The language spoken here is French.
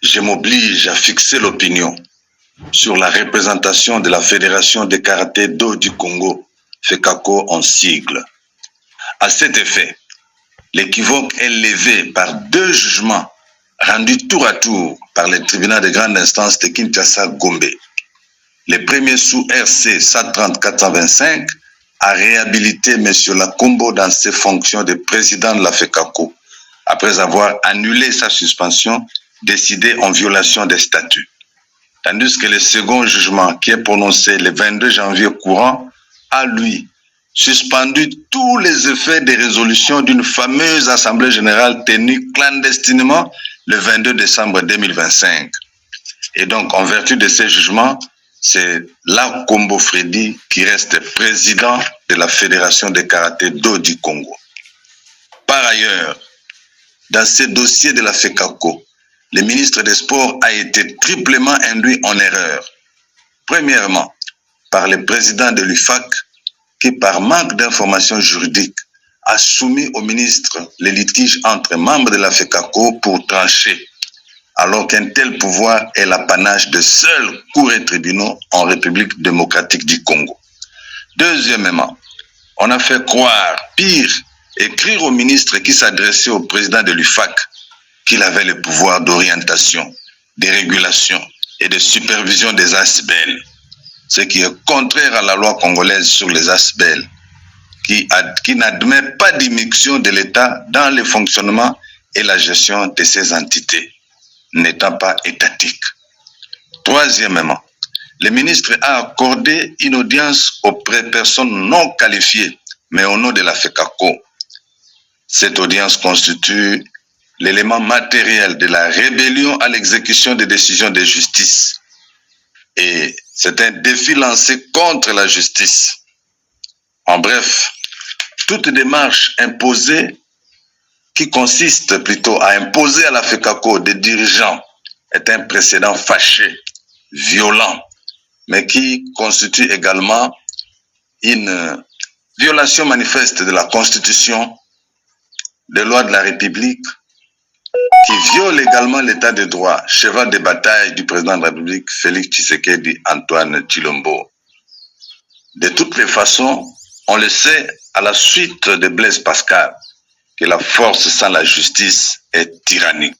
je m'oblige à fixer l'opinion sur la représentation de la Fédération de karaté-do du Congo, FECACO en sigle. À cet effet, l'équivoque est levé par deux jugements rendus tour à tour par le tribunal de grande instance de Kinshasa-Gombe. Le premier sous RC 130-425 a réhabilité M. Lakombo dans ses fonctions de président de la FECACO après avoir annulé sa suspension décidée en violation des statuts. Tandis que le second jugement qui est prononcé le 22 janvier courant a, lui, suspendu tous les effets des résolutions d'une fameuse Assemblée générale tenue clandestinement le 22 décembre 2025. Et donc, en vertu de ces jugements, c'est Lakombo Freddy qui reste président de la Fédération de karaté-do du Congo. Par ailleurs, dans ce dossier de la FECACO, le ministre des Sports a été triplement induit en erreur. Premièrement, par le président de l'UFAC, qui par manque d'informations juridiques a soumis au ministre les litiges entre membres de la FECACO pour trancher, alors qu'un tel pouvoir est l'apanage de seuls cours et tribunaux en République démocratique du Congo. Deuxièmement, on a fait croire, pire, écrire au ministre qui s'adressait au président de l'UFAC qu'il avait le pouvoir d'orientation, de régulation et de supervision des ASBEL, ce qui est contraire à la loi congolaise sur les ASBEL, qui n'admet pas d'immixtion de l'État dans le fonctionnement et la gestion de ces entités, n'étant pas étatiques. Troisièmement, le ministre a accordé une audience aux personnes non qualifiées, mais au nom de la FECACO. Cette audience constitue l'élément matériel de la rébellion à l'exécution des décisions de justice. Et c'est un défi lancé contre la justice. En bref, toute démarche imposée, qui consiste plutôt à imposer à la FECACO des dirigeants, est un précédent fâché, violent, mais qui constitue également une violation manifeste de la Constitution, des lois de la République, qui viole également l'état de droit, cheval de bataille du président de la République, Félix Tshisekedi Antoine Tshilombo. De toutes les façons, on le sait à la suite de Blaise Pascal, que la force sans la justice est tyrannique.